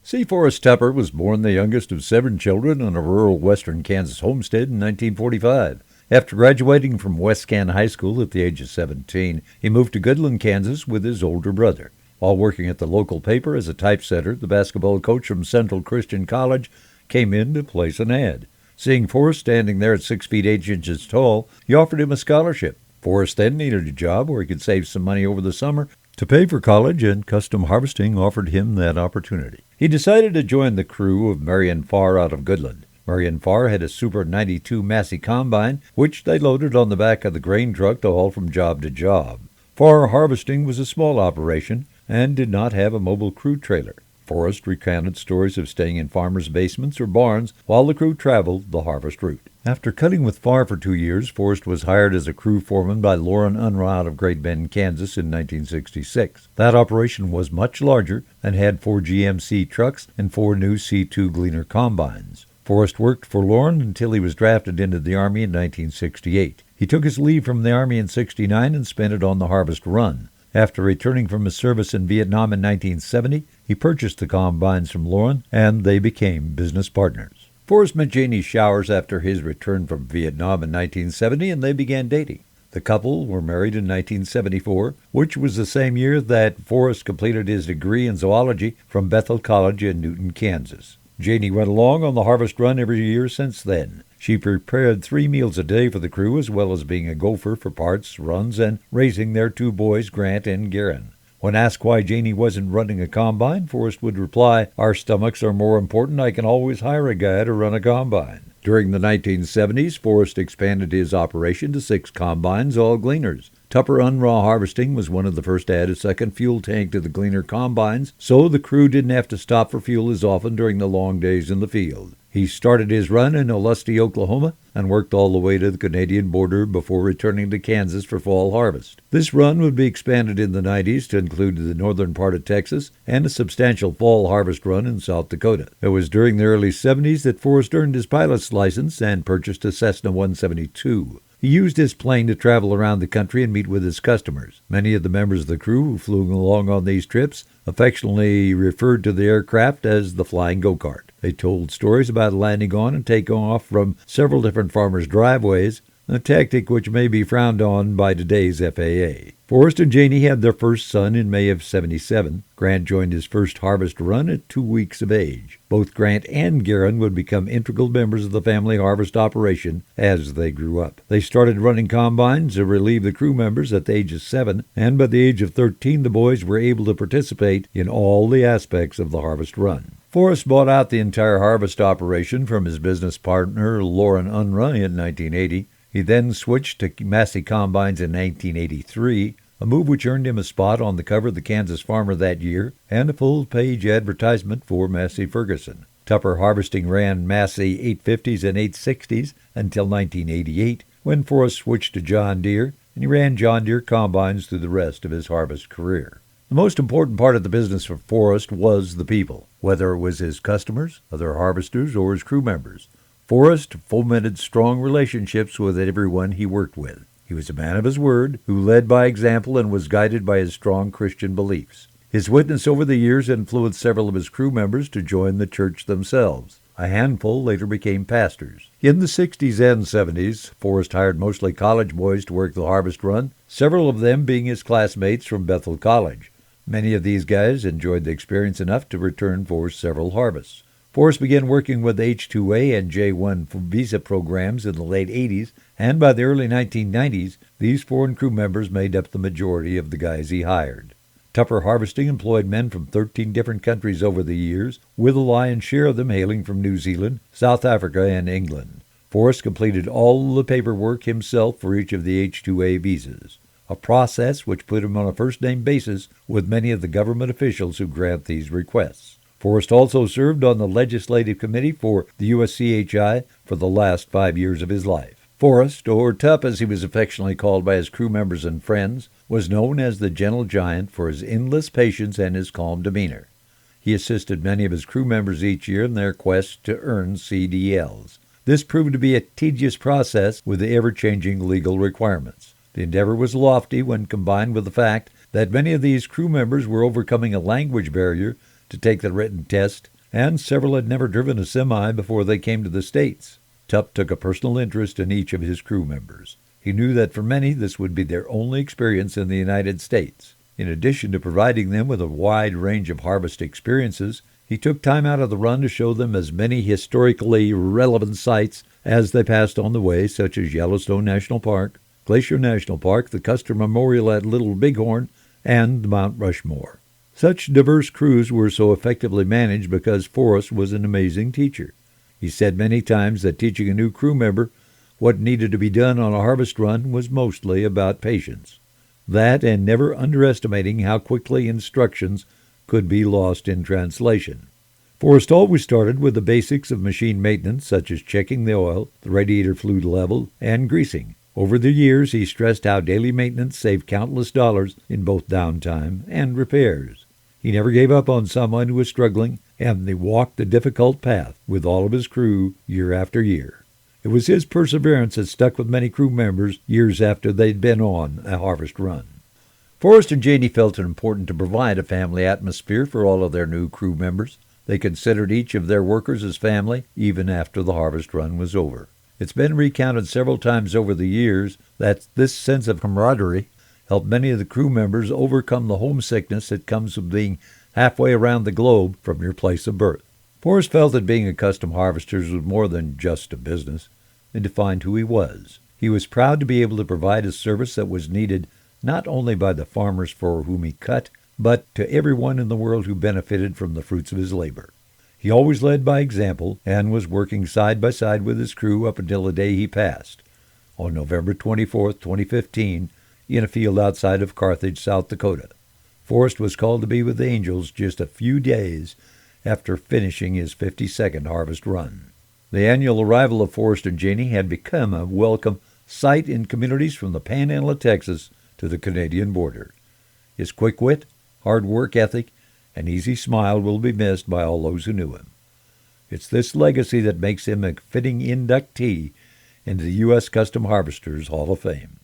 C. Forrest Tupper was born the youngest of 7 children on a rural western Kansas homestead in 1945. After graduating from Westcan High School at the age of 17, he moved to Goodland, Kansas with his older brother. While working at the local paper as a typesetter, the basketball coach from Central Christian College came in to place an ad. Seeing Forrest standing there at 6 feet 8 inches tall, he offered him a scholarship. Forrest then needed a job where he could save some money over the summer to pay for college, and custom harvesting offered him that opportunity. He decided to join the crew of Marion Farr out of Goodland. Marion Farr had a Super 92 Massey combine, which they loaded on the back of the grain truck to haul from job to job. Farr harvesting was a small operation and did not have a mobile crew trailer. Forrest recounted stories of staying in farmers' basements or barns while the crew traveled the harvest route. After cutting with Farr for 2 years, Forrest was hired as a crew foreman by Loren Unruh out of Great Bend, Kansas in 1966. That operation was much larger and had 4 GMC trucks and 4 new C2 Gleaner combines. Forrest worked for Loren until he was drafted into the Army in 1968. He took his leave from the Army in '69 and spent it on the harvest run. After returning from his service in Vietnam in 1970, he purchased the combines from Loren, and they became business partners. Forrest met Janie Showers after his return from Vietnam in 1970, and they began dating. The couple were married in 1974, which was the same year that Forrest completed his degree in zoology from Bethel College in Newton, Kansas. Janie went along on the harvest run every year since then. She prepared 3 meals a day for the crew, as well as being a gopher for parts, runs, and raising their 2 boys, Grant and Garen. When asked why Janie wasn't running a combine, Forrest would reply, "Our stomachs are more important. I can always hire a guy to run a combine." During the 1970s, Forrest expanded his operation to 6 combines, all Gleaners. Tupper Unruh Harvesting was one of the first to add a second fuel tank to the Gleaner combines, so the crew didn't have to stop for fuel as often during the long days in the field. He started his run in Olustee, Oklahoma, and worked all the way to the Canadian border before returning to Kansas for fall harvest. This run would be expanded in the 90s to include the northern part of Texas and a substantial fall harvest run in South Dakota. It was during the early 70s that Forrest earned his pilot's license and purchased a Cessna 172. He used his plane to travel around the country and meet with his customers. Many of the members of the crew who flew along on these trips affectionately referred to the aircraft as the flying go-kart. They told stories about landing on and taking off from several different farmers' driveways, a tactic which may be frowned on by today's FAA. Forrest and Janie had their first son in May of '77. Grant joined his first harvest run at 2 weeks of age. Both Grant and Garen would become integral members of the family harvest operation as they grew up. They started running combines to relieve the crew members at the age of 7, and by the age of 13 the boys were able to participate in all the aspects of the harvest run. Forrest bought out the entire harvest operation from his business partner Loren Unruh in 1980. He then switched to Massey combines in 1983, a move which earned him a spot on the cover of the Kansas Farmer that year and a full-page advertisement for Massey Ferguson. Tupper Harvesting ran Massey 850s and 860s until 1988, when Forrest switched to John Deere, and he ran John Deere combines through the rest of his harvest career. The most important part of the business for Forrest was the people, whether it was his customers, other harvesters, or his crew members. Forrest fomented strong relationships with everyone he worked with. He was a man of his word, who led by example and was guided by his strong Christian beliefs. His witness over the years influenced several of his crew members to join the church themselves. A handful later became pastors. In the 60s and 70s, Forrest hired mostly college boys to work the harvest run, several of them being his classmates from Bethel College. Many of these guys enjoyed the experience enough to return for several harvests. Forrest began working with H-2A and J-1 visa programs in the late 80s, and by the early 1990s, these foreign crew members made up the majority of the guys he hired. Tupper Harvesting employed men from 13 different countries over the years, with a lion's share of them hailing from New Zealand, South Africa, and England. Forrest completed all the paperwork himself for each of the H-2A visas, a process which put him on a first-name basis with many of the government officials who grant these requests. Forrest also served on the legislative committee for the USCHI for the last 5 years of his life. Forrest, or Tup as he was affectionately called by his crew members and friends, was known as the gentle giant for his endless patience and his calm demeanor. He assisted many of his crew members each year in their quest to earn CDLs. This proved to be a tedious process with the ever-changing legal requirements. The endeavor was lofty when combined with the fact that many of these crew members were overcoming a language barrier to take the written test and several had never driven a semi before they came to the States. Tup took a personal interest in each of his crew members. He knew that for many this would be their only experience in the United States. In addition to providing them with a wide range of harvest experiences, he took time out of the run to show them as many historically relevant sites as they passed on the way, such as Yellowstone National Park, Glacier National Park, the Custer Memorial at Little Bighorn, and Mount Rushmore. Such diverse crews were so effectively managed because Forrest was an amazing teacher. He said many times that teaching a new crew member what needed to be done on a harvest run was mostly about patience. That and never underestimating how quickly instructions could be lost in translation. Forrest always started with the basics of machine maintenance, such as checking the oil, the radiator fluid level, and greasing. Over the years, he stressed how daily maintenance saved countless dollars in both downtime and repairs. He never gave up on someone who was struggling, and they walked the difficult path with all of his crew year after year. It was his perseverance that stuck with many crew members years after they'd been on a harvest run. Forrest and Janie felt it important to provide a family atmosphere for all of their new crew members. They considered each of their workers as family, even after the harvest run was over. It's been recounted several times over the years that this sense of camaraderie helped many of the crew members overcome the homesickness that comes with being halfway around the globe from your place of birth. Forrest felt that being a custom harvester was more than just a business. It defined who he was. He was proud to be able to provide a service that was needed not only by the farmers for whom he cut, but to everyone in the world who benefited from the fruits of his labor. He always led by example and was working side by side with his crew up until the day he passed, on November 24, 2015, in a field outside of Carthage, South Dakota. Forrest was called to be with the angels just a few days after finishing his 52nd harvest run. The annual arrival of Forrest and Janie had become a welcome sight in communities from the panhandle of Texas to the Canadian border. His quick wit, hard work ethic, and easy smile will be missed by all those who knew him. It's this legacy that makes him a fitting inductee into the U.S. Custom Harvesters Hall of Fame.